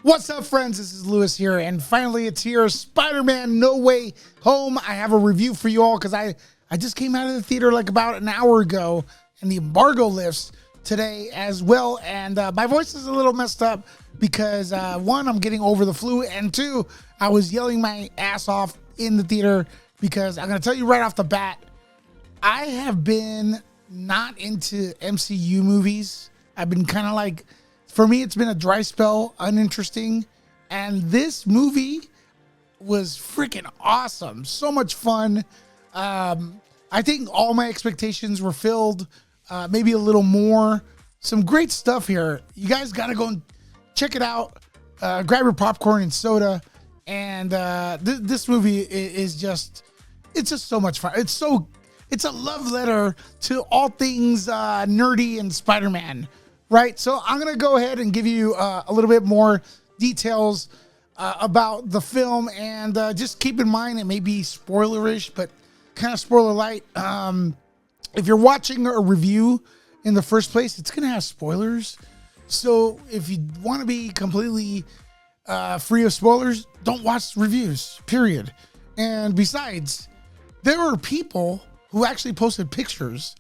What's up, friends? This is Lewis here, and finally it's here. Spider-Man No Way Home. I have a review for you all because I just came out of the theater like about an hour ago, and the embargo lifts today as well. And my voice is a little messed up because one, I'm getting over the flu, and two, I was yelling my ass off in the theater because I'm going to tell you right off the bat, I have been not into MCU movies. I've been kind of like, for me, it's been a dry spell, uninteresting. And this movie was freaking awesome. So much fun. I think all my expectations were filled, maybe a little more. Some great stuff here. You guys got to go and check it out. Grab your popcorn and soda. And this movie is just, it's just so much fun. It's a love letter to all things nerdy and Spider-Man. Right, so I'm going to go ahead and give you a little bit more details about the film, and just keep in mind it may be spoilerish, but kind of spoiler light. If you're watching a review in the first place, it's going to have spoilers. So if you want to be completely free of spoilers, don't watch reviews, period. And besides, there are people who actually posted pictures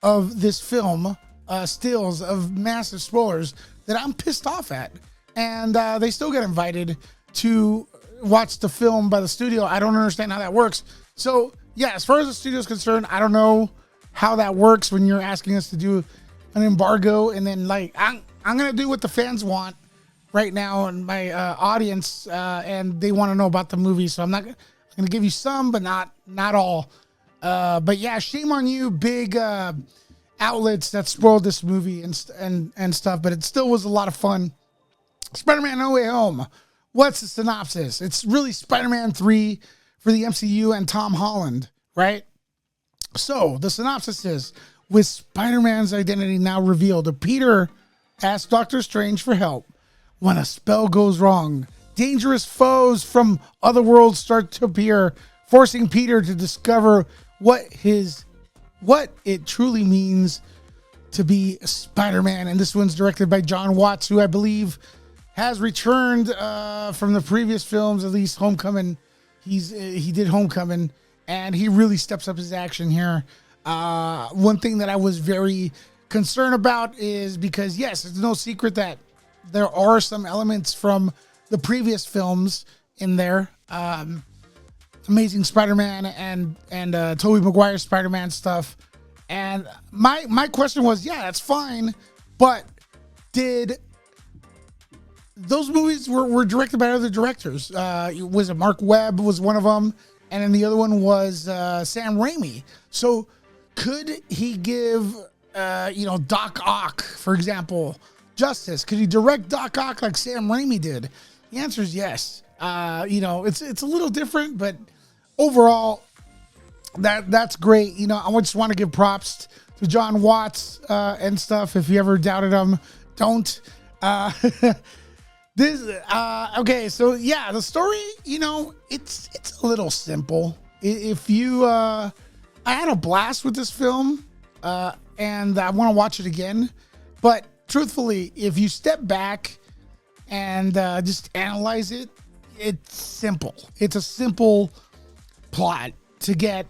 of this film, stills of massive spoilers that I'm pissed off at, and they still get invited to watch the film by the studio. I don't understand how that works. So yeah, as far as the studio is concerned, I don't know how that works when you're asking us to do an embargo, and then like I'm gonna do what the fans want right now, and my audience, and they want to know about the movie. So I'm gonna give you some, but not all. But yeah, shame on you, big outlets that spoiled this movie and stuff, but it still was a lot of fun. Spider-Man No Way Home. What's the synopsis? It's really Spider-Man 3 for the MCU and Tom Holland, right? So the synopsis is, with Spider-Man's identity now revealed, Peter asks Doctor Strange for help when a spell goes wrong. Dangerous foes from other worlds start to appear, forcing Peter to discover what it truly means to be Spider-Man. And this one's directed by John Watts, who I believe has returned from the previous films, at least Homecoming. He did Homecoming, and he really steps up his action here. One thing that I was very concerned about is because, yes, it's no secret that there are some elements from the previous films in there. Amazing Spider-Man and Tobey Maguire's Spider-Man stuff. And my question was, yeah, that's fine, but did those movies were directed by other directors? Was it Mark Webb was one of them, and then the other one was Sam Raimi. So could he give Doc Ock, for example, justice? Could he direct Doc Ock like Sam Raimi did? The answer is yes. It's a little different, but overall, that's great. I just want to give props to John Watts and stuff. If you ever doubted him, don't. Okay, so yeah, the story, it's a little simple. If you, I had a blast with this film, and I want to watch it again. But truthfully, if you step back and just analyze it, it's simple. It's a simple plot to get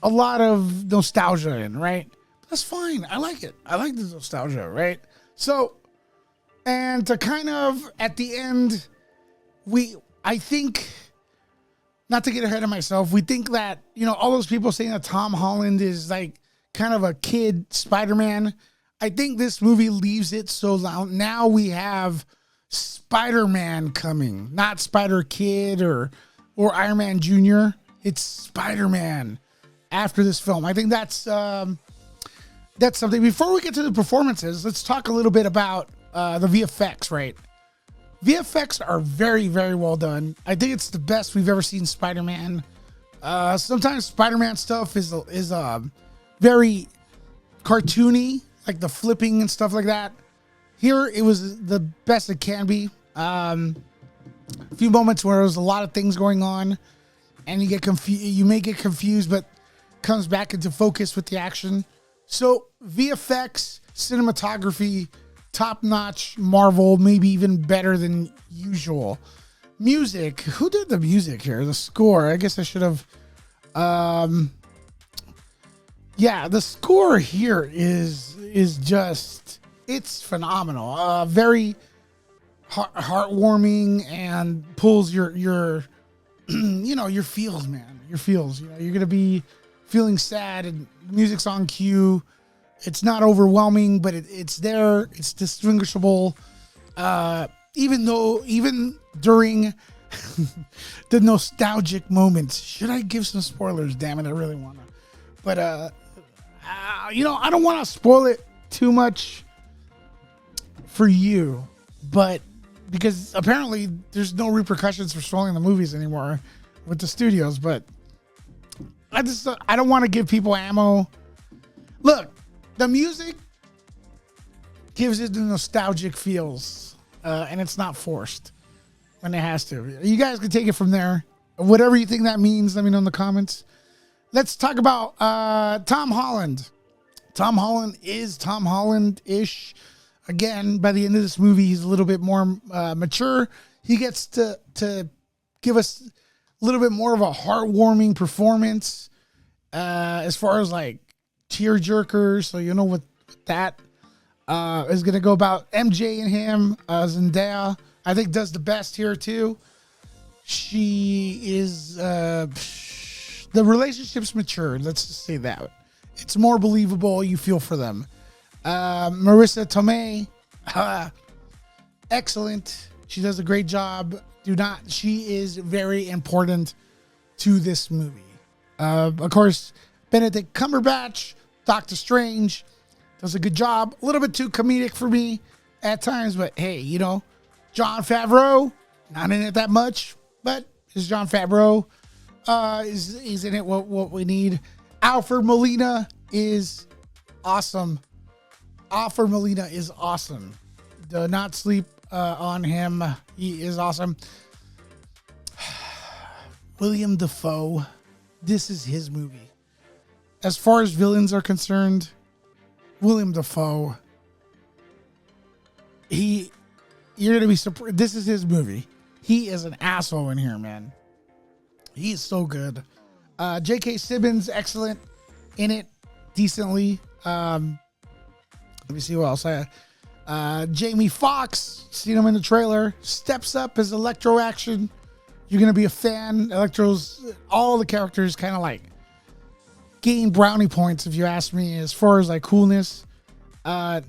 a lot of nostalgia in, right? That's fine. I like it. I like the nostalgia, right? So, and to kind of, at the end, I think, not to get ahead of myself, we think that, all those people saying that Tom Holland is like kind of a kid Spider-Man. I think this movie leaves it so now we have Spider-Man coming, not Spider-Kid or Iron Man Jr. It's Spider-Man after this film. I think that's something. Before we get to the performances, let's talk a little bit about the VFX, right? VFX are very, very well done. I think it's the best we've ever seen Spider-Man. Sometimes Spider-Man stuff is very cartoony, like the flipping and stuff like that. Here, it was the best it can be. A few moments where there was a lot of things going on, and you get confused. You may get confused, but comes back into focus with the action. So VFX, cinematography, top-notch Marvel, maybe even better than usual. Music. Who did the music here? The score. I guess I should have. Yeah, the score here is just, it's phenomenal. Very heartwarming and pulls your your feels, man. Your feels. You're gonna be feeling sad, and music's on cue. It's not overwhelming, but it's there. It's distinguishable. Even during the nostalgic moments. Should I give some spoilers? Damn it, I really want to. But, I don't want to spoil it too much for you. But because apparently there's no repercussions for spoiling the movies anymore with the studios. But I don't want to give people ammo. Look, the music gives it the nostalgic feels, and it's not forced when it has to. You guys can take it from there. Whatever you think that means, let me know in the comments. Let's talk about Tom Holland. Tom Holland is Tom Holland-ish. Again, by the end of this movie, he's a little bit more mature. He gets to give us a little bit more of a heartwarming performance as far as like tearjerker. So you know what that is going to go about. MJ and him, Zendaya, I think does the best here too. She is, the relationship's mature. Let's just say that. It's more believable. You feel for them. Marissa Tomei, excellent. She does a great job. She is very important to this movie. Of course, Benedict Cumberbatch, Doctor Strange, does a good job. A little bit too comedic for me at times, but hey, Jon Favreau, not in it that much, but is Jon Favreau. He's in it what we need. Alfred Molina is awesome. Alfred Molina is awesome. Do not sleep on him. He is awesome. William Dafoe. This is his movie. As far as villains are concerned, William Dafoe. You're gonna be surprised. This is his movie. He is an asshole in here, man. He is so good. J.K. Simmons, excellent in it, decently. Let me see what else. Jamie Foxx, seen him in the trailer, steps up as Electro action. You're gonna be a fan. Electro's, all the characters kind of like gain brownie points, if you ask me, as far as like coolness. What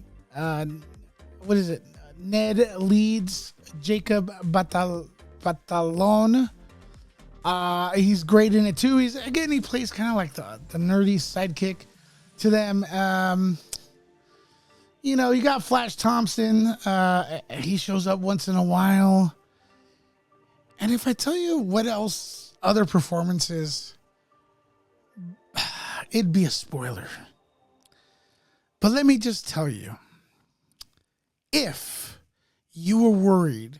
is it? Ned Leeds, Jacob Batalon. He's great in it too. He plays kind of like the nerdy sidekick to them. You got Flash Thompson. He shows up once in a while. And if I tell you what else, other performances, it'd be a spoiler. But let me just tell you, if you were worried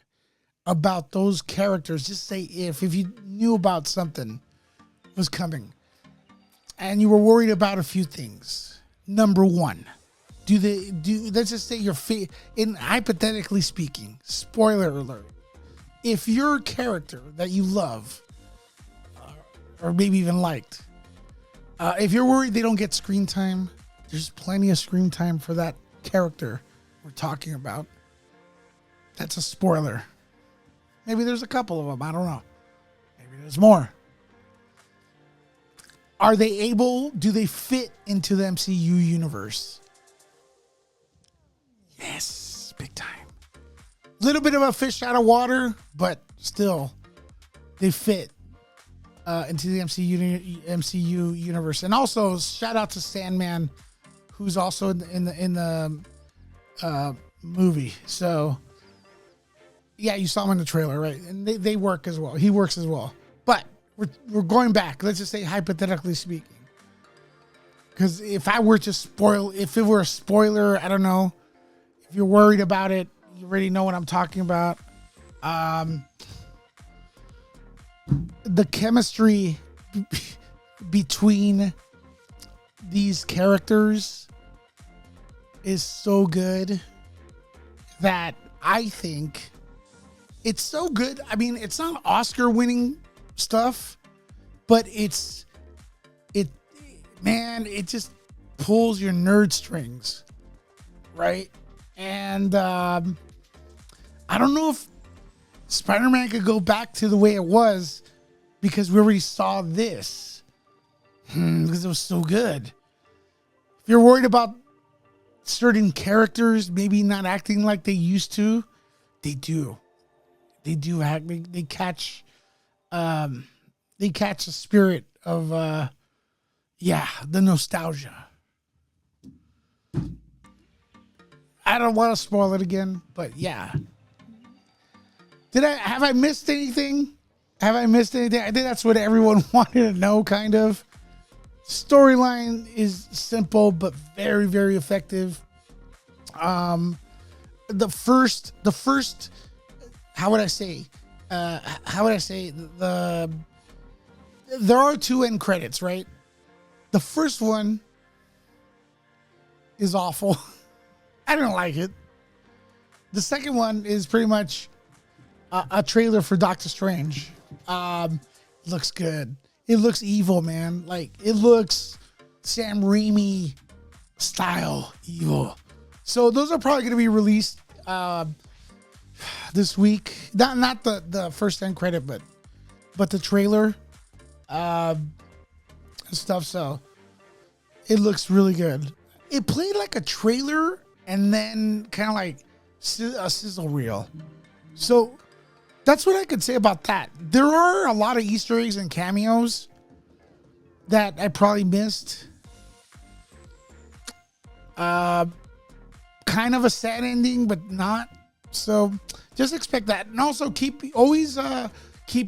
about those characters, just say if you knew about something was coming and you were worried about a few things. Number one, let's just say in hypothetically speaking, spoiler alert, if your character that you love or maybe even liked, if you're worried they don't get screen time, there's plenty of screen time for that character we're talking about. That's a spoiler. Maybe there's a couple of them. I don't know. Maybe there's more. Do they fit into the MCU universe? Yes, big time. Little bit of a fish out of water, but still, they fit into the MCU universe. And also, shout out to Sandman, who's also in the movie. So, yeah, you saw him in the trailer, right? And they work as well. He works as well. But we're going back. Let's just say hypothetically speaking. Because if it were a spoiler, I don't know. If you're worried about it, you already know what I'm talking about. The chemistry between these characters is so good. that I think it's so good. I mean, it's not Oscar-winning stuff, but it just pulls your nerd strings, right? And I don't know if Spider-Man could go back to the way it was because we already saw this because it was so good. If you're worried about certain characters maybe not acting like they used to, they do. They do act. They catch the spirit of the nostalgia. I don't want to spoil it again, but yeah. Have I missed anything? I think that's what everyone wanted to know, kind of. Storyline is simple but very, very effective. The first there are two end credits, right? The first one is awful. I don't like it. The second one is pretty much a trailer for Doctor Strange. Looks good. It looks evil, man. Like, it looks Sam Raimi style evil. So those are probably going to be released this week. Not the first end credit, but the trailer stuff. So it looks really good. It played like a trailer and then kind of like a sizzle reel. So that's what I could say about that. There are a lot of Easter eggs and cameos that I probably missed. Kind of a sad ending, but not. So just expect that, and also keep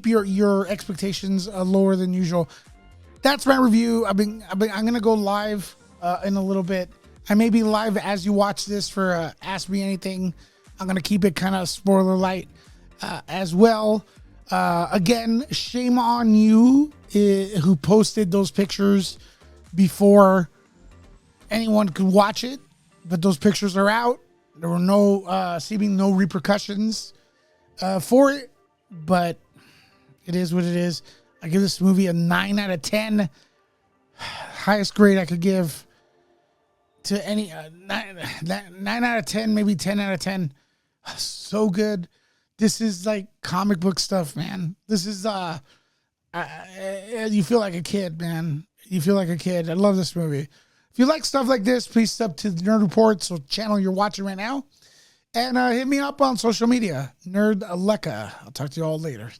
your expectations lower than usual. That's my review. I'm gonna go live in a little bit. I may be live as you watch this for Ask Me Anything. I'm gonna keep it kind of spoiler light as well. Again, shame on you who posted those pictures before anyone could watch it, but those pictures are out. There were no repercussions for it, but it is what it is. I give this movie a 9 out of 10. Highest grade I could give to any 9 out of 10, maybe 10 out of 10. So good. This is like comic book stuff, man. This is you feel like a kid, man. You feel like a kid. I love this movie. If you like stuff like this, please sub to the Nerd Report, so channel you're watching right now. And hit me up on social media, Nerd Aleka. I'll talk to you all later.